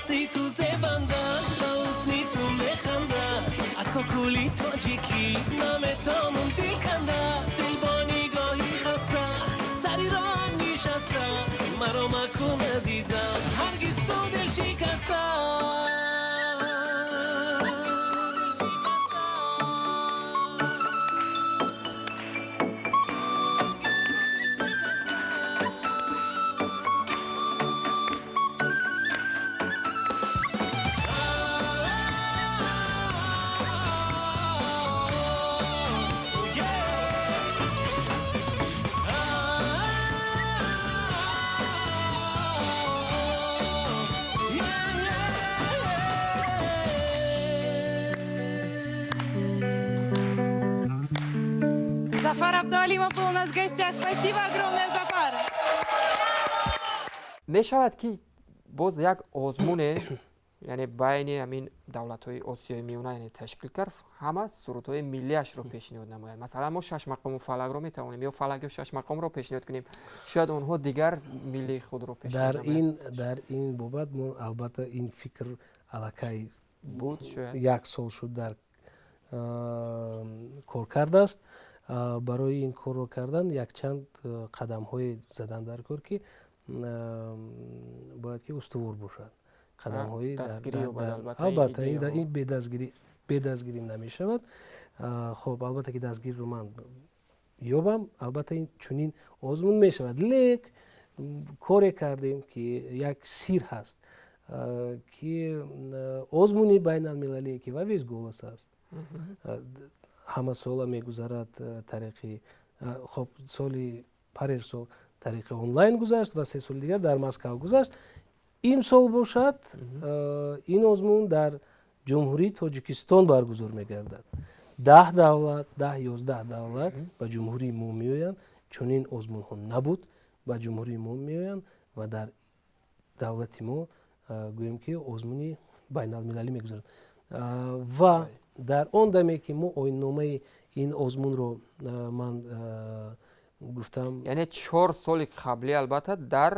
[SPEAKER 12] سی تو زبندن با حسنی تو میخنده از کوکولی تاجیکی نامتامون دیکنده دل با نگاهی خسته سری را نشسته مرا مکن عزیزم هرگز تو دل شکسته
[SPEAKER 10] Зафар Абдуалимов был у нас в гостях. Спасибо огромное, Зафар.
[SPEAKER 1] мешавад ки боз як озмуне яъне байни ҳамин давлатҳои осиёи миёна яъне ташкил кард ҳама сурудҳои миллиашро пешниҳод намояд. Масалан мо шашмақому фалакро метавонем ё фалаку шашмақомро пешниҳод кунем, шояд онҳо дигар миллии худро пешниҳод намояд.
[SPEAKER 8] дар ин бобат мо албатта ин фикр аллакай
[SPEAKER 1] буд шояд
[SPEAKER 8] як сол шуд дар кор кардааст. барои ин корро кардан якчанд қадамҳое задан дар кор ки бояд ки устувор бошад. қадамҳои албатта ин бедастгирӣ намешавад. хоб албатта ки дастгириро ман ёбам, албатта ин чунин озмун мешавад. лек коре кардем ки як сир ҳаст ки озмуни байналмилалие ки вавез голос аст ҳама сола мегузарад тариқи хоб соли парер сол тариқи онлайн гузашт ва 3 соли дигар дар Москва гузашт. имсол бошад ин озмун дар ҷумҳурии Тоҷикистон баргузор мегардад. 10 давлат 10-11 давлат ба ҷумҳурии мо меоянд. чунин озмунҳо набуд, ба ҷумҳурии мо меоянд ва дар давлати мо гӯем ки озмуни байналмилалӣ мегузаранд. ва дар он даме ки мо оинномаи ин озмунро ман гуфтам,
[SPEAKER 1] яъне 4 соли қаблӣ албатта дар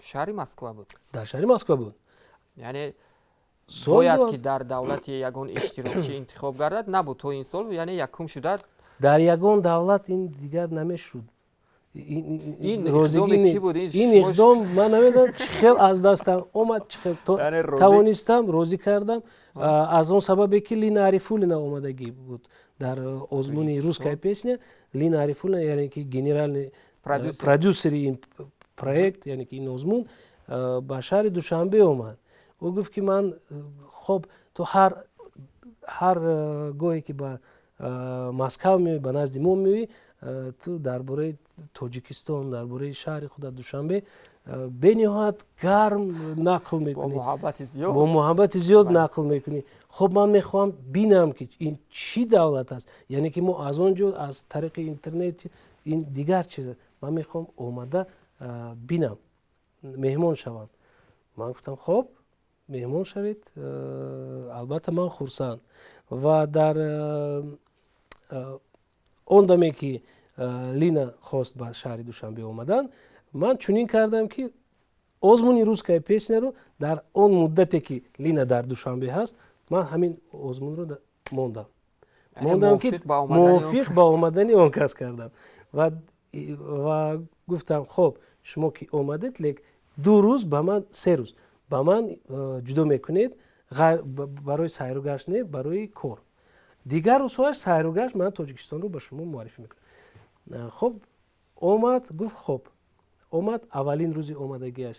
[SPEAKER 1] шаҳри Москва буд.
[SPEAKER 8] дар шаҳри Москва буд.
[SPEAKER 1] яъне бояд ки дар давлати ягон иштирокчӣ интихоб гардад, набуд то ин сол, яъне якум шудад.
[SPEAKER 8] дар ягон давлат ин дигар намешуд.
[SPEAKER 1] ин иқдоми ки буд?
[SPEAKER 8] ин иқдом ман намедонам чӣ хел аз дастам омад, чӣ хел тавонистам, розӣ кардам. аз он сабабе ки Лина Арифуллина омадагӣ буд дар озмуни русская песня. Лина Арифуллина яъне ки генеральный продюсери ин проект, яъне ки ин озмун ба шаҳри Душанбе омад. ӯ гуфт ки ман хоб то ҳар гоҳе ки ба Москва меоӣ, ба назди мо меоӣ, ту дар бораи Тоҷикистон, дар бораи шаҳри худат Душанбе бениҳоят гарм нақл мекунӣ, бо муҳаббати зиёд нақл мекунӣ. хоб ман мехоҳам бинам ки ин чӣ давлат аст, яъне ки мо аз он ҷо аз тариқи интернет ин дигар чиз аст. ман мехоҳам омада бинам, меҳмон шавам. ман гуфтам хоб меҳмон шавед, албатта ман хурсанд. ва дар он даме ки Лина хост ба шаҳри Душанбе омадан, ман чунин кардам ки озмуни русская песняро дар он муддате ки Лина дар Душанбе ҳаст, ман ҳамин озмунро мондам ки мувофиқ ба омадани он кас кардам. ва гуфтам хоб шумо ки омадед, лек 2 рӯз ба ман 3 рӯз ба ман ҷудо мекунед, барои сайругашт не, барои кор. дигар рӯзҳояш сайругашт ман Тоҷикистонро ба шумо муаррифӣ мекунам. хоб омад, гуфт хоб омад. аввалин рӯзи омадагиаш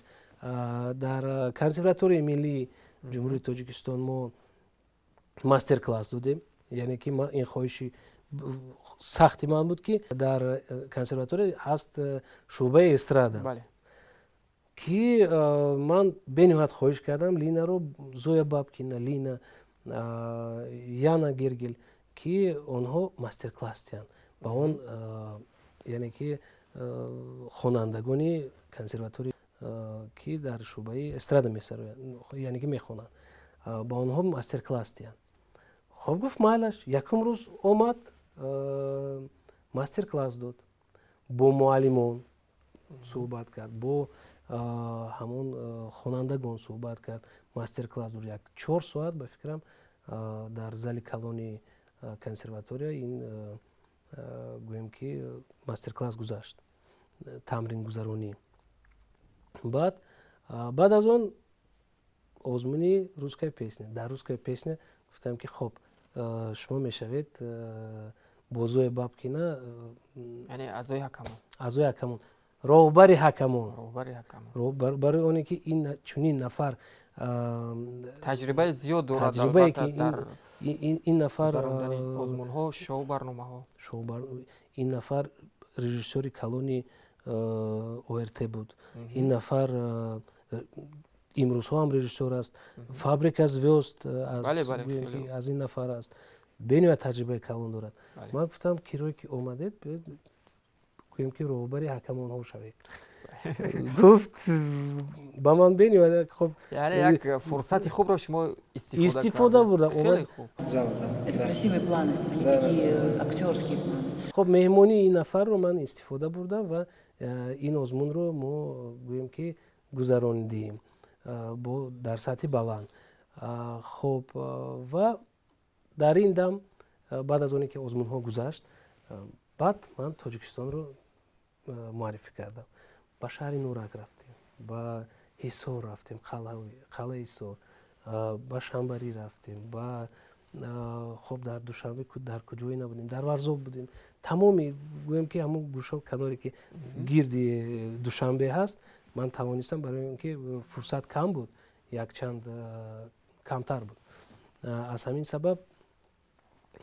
[SPEAKER 8] дар консерваторияи миллии ҷумҳурии Тоҷикистон мо мастер класс додем. яъне ки ин хоҳиши сахти ман буд ки дар консерватория ҳаст шӯъбаи эстрада, ки ман бениҳоят хоҳиш кардам Линаро, Зоя Бабкина, Лина, Яна Гергел, ки онҳо мастер класс диҳанд ба он яъне ки хонандагони консерватория ки дар шӯъбаи эстрада месароянд, яъне ки мехонанд, ба онҳо мастер класс диҳанд. хоб гуфт майлаш. якум рӯз омад, мастер класс дод, бо муаллимон суҳбат кард, бо ҳамон хонандагон суҳбат кард, мастер-класс буд. 4 соат ба фикрам дар зали калони консерватория ин гӯем ки мастер-класс гузашт, тамрин гузаронӣ. баъд аз он озмуни русская песня. Дар русская песня гуфтам ки хоб шумо мешавед бо Зоя Бабкина,
[SPEAKER 1] яъне аъзои ҳакамон,
[SPEAKER 8] аъзои ҳакамон, роҳбари ҳакамон. Барои оне ки ин чунин нафар
[SPEAKER 1] таҷрибаи зиёд дорад дар
[SPEAKER 8] ин нафар
[SPEAKER 1] озмунҳо, шоу барномаҳо.
[SPEAKER 8] Ин нафар режиссёри калони ОРТ буд. Ин нафар имрӯзҳо ҳам режиссёр аст. Фабрика звёзд аз ин нафар аст. бениҳоят таҷрибаи калон дорад. Ман гуфтам кирое ки омадед гӯем ки роҳбари ҳакамонҳо шавед. гуфт ба ман бениҳоят хоб,
[SPEAKER 1] яъне як фурсати хубро шумо
[SPEAKER 8] истифода бурдам.
[SPEAKER 1] Хеле хуб.
[SPEAKER 4] Это красивые планы, они такие актерские планы.
[SPEAKER 8] хоб меҳмонии ин нафарро ман истифода бурдам ва ин озмунро мо гӯем ки гузарондем дар сатҳи баланд. хоб ва дар ин дам баъд аз оне ки озмунҳо гузашт, баъд ман Тоҷикистонро муаррифӣ кардам. ба шаҳри Нурак рафтем, ба Ҳисор рафтем, қалъаи Ҳисор, ба Шамбарӣ рафтем, ба хоб дар Душанбе дар куҷое набудем, дар Варзоб будем. Тамоми гӯем ки ҳамон гӯша каноре ки гирди Душанбе ҳаст, ман тавонистам, барои он ки фурсат кам буд, якчанд камтар буд. Аз ҳамин сабаб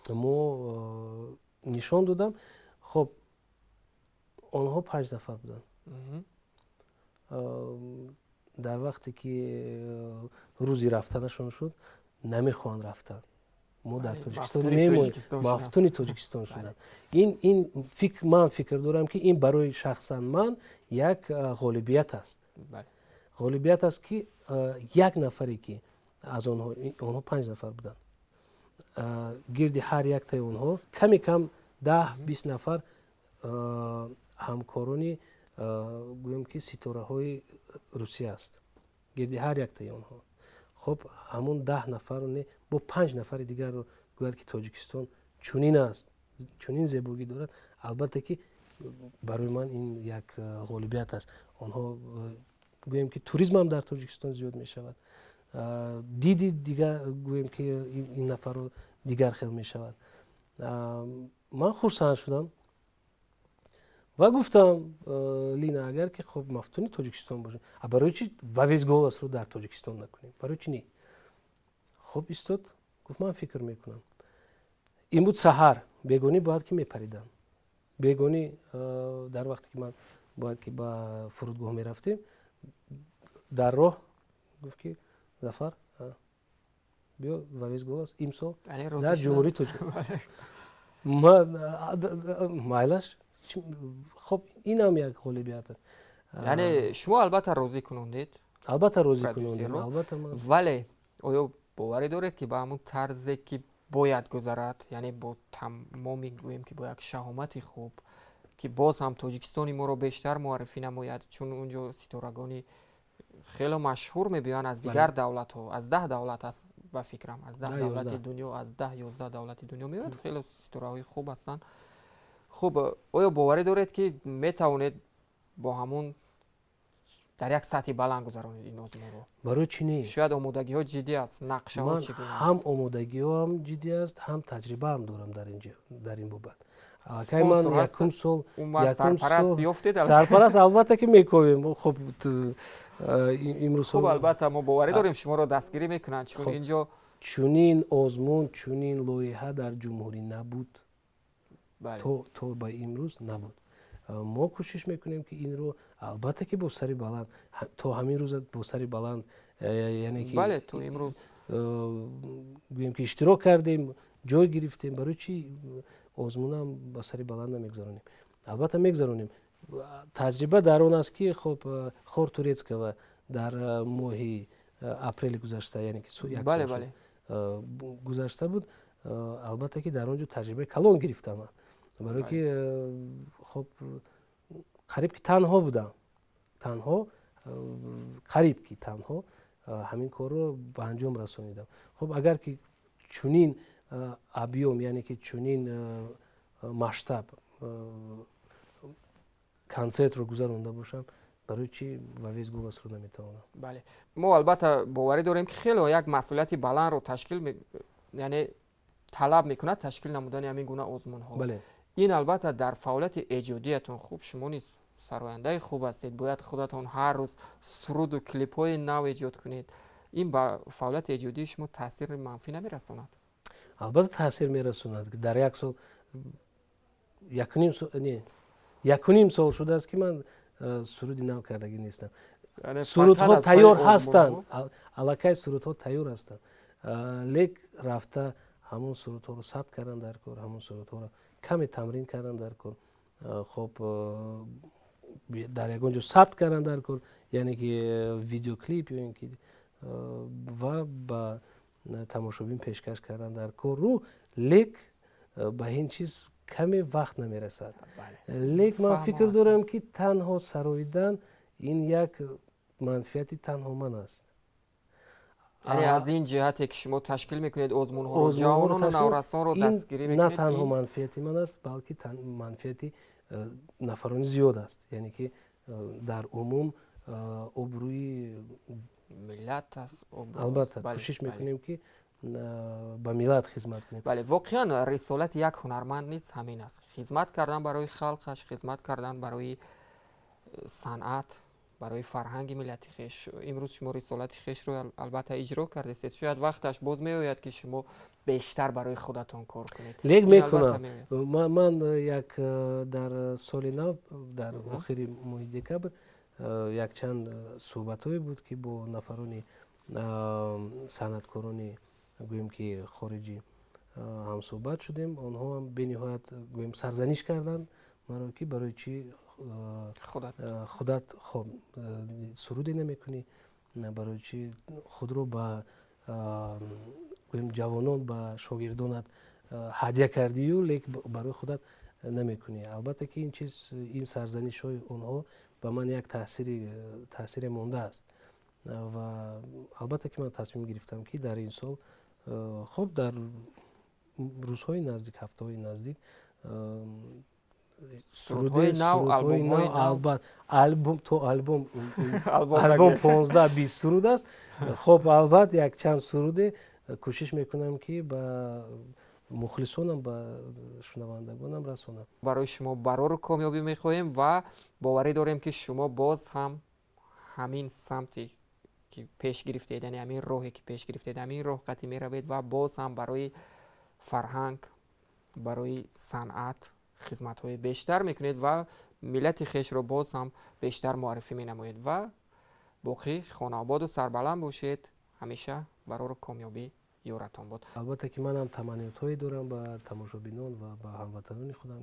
[SPEAKER 8] мо нишон додам. хоб онҳо 5 нафар буданд. дар вақте ки рӯзи рафтанашон шуд, намехоҳанд рафтан. мо дар Тоҷикистон мемоем, мафтуни Тоҷикистон шуданд. ин ман фикр дорам ки ин барои шахсан ман як ғолибият аст. ғолибият аст ки як нафаре ки аз онҳо 5 нафар буданд, гирди ҳар яктаи онҳо ками кам 10-20 нафар ҳамкорони гӯем ки ситораҳои Русия аст, гирди ҳар яктаи онҳо. хоб ҳамон 10 нафарро не бо 5 нафари дигарро гӯяд ки Тоҷикистон чунин аст, чунин зебогӣ дорад. албатта ки барои ман ин як ғолибият аст. онҳо гӯем ки туризмам дар Тоҷикистон зиёд мешавад, диди дигар гӯем ки ин нафарро дигар хел мешавад. ман хурсанд шудам ва гуфтам Лина, агар ки хоб мафтуни Тоҷикистон бошем, барои чи «Вавез голасро» дар Тоҷикистон накунем, барои чи не? хоб истод, гуфт ман фикр мекунам. ин буд саҳар, бегонӣ бояд ки мепаридам. бегонӣ дар вақте ки ман бояд ки ба фурудгоҳ мерафтем, дар роҳ гуфт ки Зафар, биё «Вавез голас» имсол дар ҷумҳурии Тоҷикистон. майлаш. хоб инам як ғолибият аст.
[SPEAKER 1] яъне шумо албатта розӣ кунондед?
[SPEAKER 8] албатта розӣ кунондем.
[SPEAKER 1] вале оё боварӣ доред ки ба ҳамун тарзе ки бояд гузарад, яъне бо тамоми гӯем ки бо як шаҳомати хуб, ки боз ҳам Тоҷикистони моро бештар муаррифӣ намояд, чун унҷо ситорагони хело машҳур мебиёянд аз дигар давлатҳо, аз 10 давлат аст ба фикрам, аз 10 давлати дунё, аз 10-11 давлати дунё меояд. хело ситораҳои хуб ҳастанд. хуб, оё боварӣ доред ки метавонед бо ҳамун дар як сатҳи баланд гузаронед ин озмунро?
[SPEAKER 8] барои чи не?
[SPEAKER 1] шояд омодагиҳо ҷиддӣ аст, нақшаҳо чӣ гуна аст?
[SPEAKER 8] ҳам омодагиҳоам ҷиддӣ аст, ҳам таҷрибаам дорам дар ин бобат. аллакай ман якум сол
[SPEAKER 1] сарпараст ёфтед?
[SPEAKER 8] сарпараст албатта ки мекунем. хоб имрӯз
[SPEAKER 1] хуб, албатта мо боварӣ дорем шуморо дастгирӣ мекунанд, чун инҷо
[SPEAKER 8] чунин озмун, чунин лоиҳа дар ҷумҳурӣ набуд. то ба имрӯз набуд. мо кӯшиш мекунем ки инро албатта ки бо сари баланд, то ҳамин рӯза бо сари баланд, яъне ки
[SPEAKER 1] бале то имрӯз
[SPEAKER 8] гӯем ки иштирок кардем, ҷой гирифтем, барои чи озмунам ба сари баланд намегузаронем? албатта мегузаронем. таҷриба дар он аст ки хоб Хор Турецкова дар моҳи апрели гузашта, яъне ки як сол гузашта буд, албатта ки дар он ҷо таҷрибаи калон гирифтам, барое ки хоб қариб ки танҳо будам. танҳо қариб ки танҳо ҳамин корро ба анҷом расонидам. хуб агар ки чунин объем яъне ки чунин масштаб концертро гузаронда бошам, барои чӣ ва вес голасро наметавонам?
[SPEAKER 1] бале мо албатта боварӣ дорем ки хело як масъулияти баландро ташкил яъне талаб мекунад ташкил намудани ҳамин гуна озмунҳо. ин албатта дар фаъолияти эҷодиятон хуб шумо низ сарояндаи хуб ҳастед, бояд худатон ҳар рӯз суруду клипҳои нав эҷод кунед. ин ба фаъолияти эҷодии шумо таъсири манфӣ намерасонад?
[SPEAKER 8] албатта таъсир мерасонад. дар як сол 1.5 сол шудааст ки ман суруди нав кардагӣ нестам. сурудҳо тайёр ҳастанд, аллакай сурудҳо тайёр ҳастанд, лек рафта ҳамон сурудҳоро сабт кардан дар кор, ҳамон сурудҳоро каме тамрин кардан дар кор, хоб дар ягон ҷо сабт кардан дар кор, яъне ки видеоклип ё ин ки ва ба тамошобин пешкаш кардан дар кору, лек ба ин чиз каме вақт намерасад. лек ман фикр дорам ки танҳо сароидан ин як манфиати танҳо ман аст.
[SPEAKER 1] яъне аз ин ҷиҳате ки шумо ташкил мекунед озмунҳоро, ҷавонону наврасонро дастгирӣ мекунед,
[SPEAKER 8] на танҳо манфиати ман аст, балки манфиати нафарони зиёд аст. яъне ки дар умум обрӯи
[SPEAKER 1] миллат аст.
[SPEAKER 8] албатта кӯшиш мекунем ки ба миллат хизмат кунем.
[SPEAKER 1] бале воқеан рисолати як ҳунарманд низ ҳамин аст, хизмат кардан барои халқаш, хизмат кардан барои санъат, барои фарҳанги миллати хеш. имрӯз шумо рисолати хешро албатта иҷро кардестед, шояд вақташ боз меояд ки шумо бештар барои худатон кор кунед.
[SPEAKER 8] лек мекунам. ман як дар соли нав дар охири моҳи декабр якчанд суҳбатҳое буд ки бо нафарони санъаткорони гӯем ки хориҷӣ ҳамсӯҳбат шудем. онҳо ҳам бениҳоят гӯем сарзаниш карданд маро ки барои чӣ худат суруде намекунӣ, барои чӣ худро ба гӯем ҷавонон ба шогирдонат ҳадя кардию, лек барои худат намекунӣ. албатта ки ин чиз ин сарзанишҳои онҳо ба ман як таъсире мондааст ва албатта ки ман тасмим гирифтам ки дар ин сол хуб дар рӯзҳои наздик, ҳафтаҳои наздик сурудҳои нав, албом то албом 15-20 суруд аст. хуб албатта якчанд суруде кӯшиш мекунам ки ба мухлисонам, ба шунавандагонам расонам.
[SPEAKER 1] барои шумо барору комёбӣ мехоҳем ва боварӣ дорем ки шумо боз ҳам ҳамин самти ки пеш гирифтед, яъне ҳамин роҳе ки пеш гирифтед, ҳамин роҳ қатъӣ меравед ва боз ҳам барои фарҳанг, барои санъат хизматҳои бештар мекунед ва миллати хешро боз ҳам бештар муаррифӣ менамоед ва боқӣ хонаободу сарбаланд бошед. ҳамеша барору комёбӣ ёратон бод.
[SPEAKER 8] албатта ки ман ҳам таманниётҳое дорам ба тамошобинон ва ба ҳамватанони худам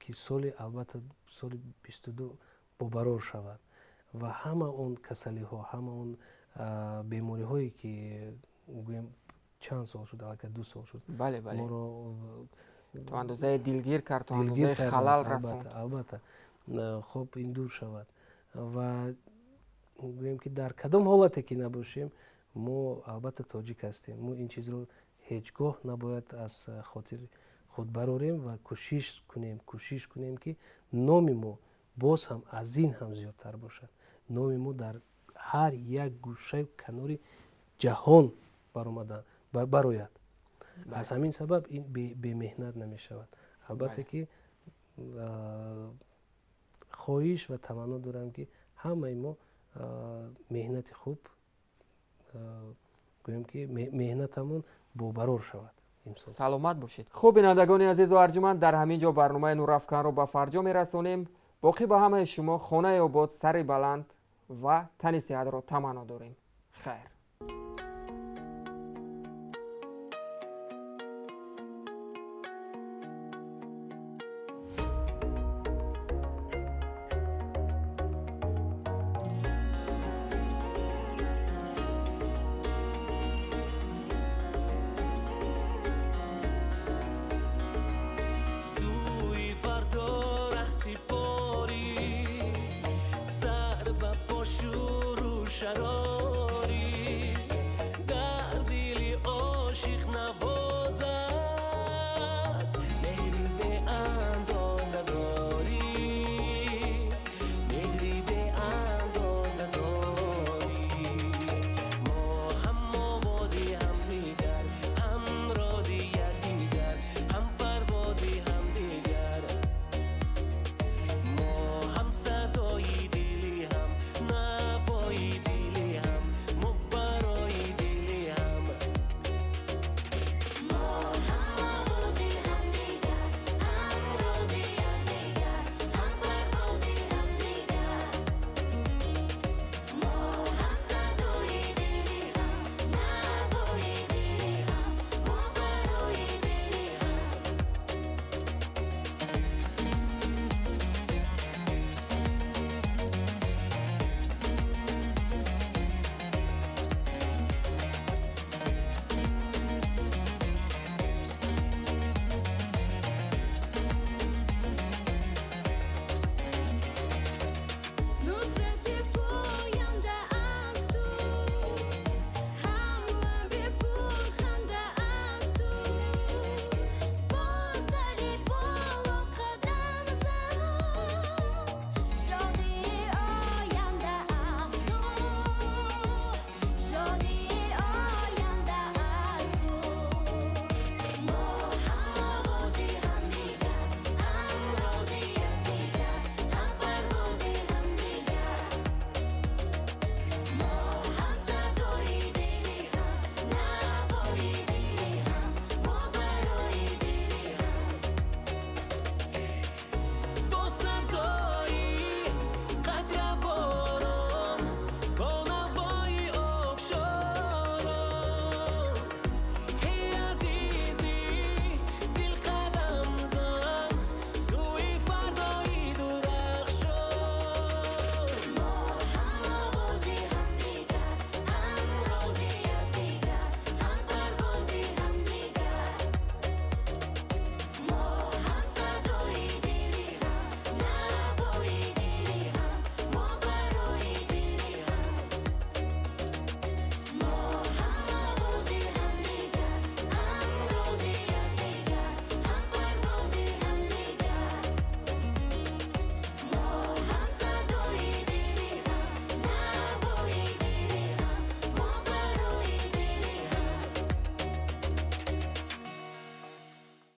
[SPEAKER 8] ки соли албатта соли 22 бобарор шавад ва ҳама он касалиҳо, ҳама он бемориҳое ки гӯем чанд сол шуд, аллакай 2 сол шуд, моро
[SPEAKER 1] то андозае дилгир кард, то андозае халал расонд.
[SPEAKER 8] албатта хуб ин дур шавад ва гӯем ки дар кадом ҳолате ки набошем, мо албатта тоҷик ҳастем. мо ин чизро ҳеҷ гоҳ набояд аз хотири худ барорем ва кӯшиш кунем ки номи мо боз ҳам аз ин ҳам зиёдтар бошад. номи мо дар ҳар як гӯшаи канори ҷаҳон барояд. аз ҳамин сабаб ин бемеҳнат намешавад. албатта ки хоҳиш ва таманно дорам ки ҳамаи мо меҳнати хуб гӯем ки меҳнатамон бобарор шавад.
[SPEAKER 1] саломат бошед. хуб бинандагони азизу арҷуманд, дар ҳамин ҷо барномаи Нурафканро ба фарҷо мерасонем. боқӣ ба ҳамаи шумо хонаи обод, сари баланд ва тани сиҳатро таманно дорем. хайр.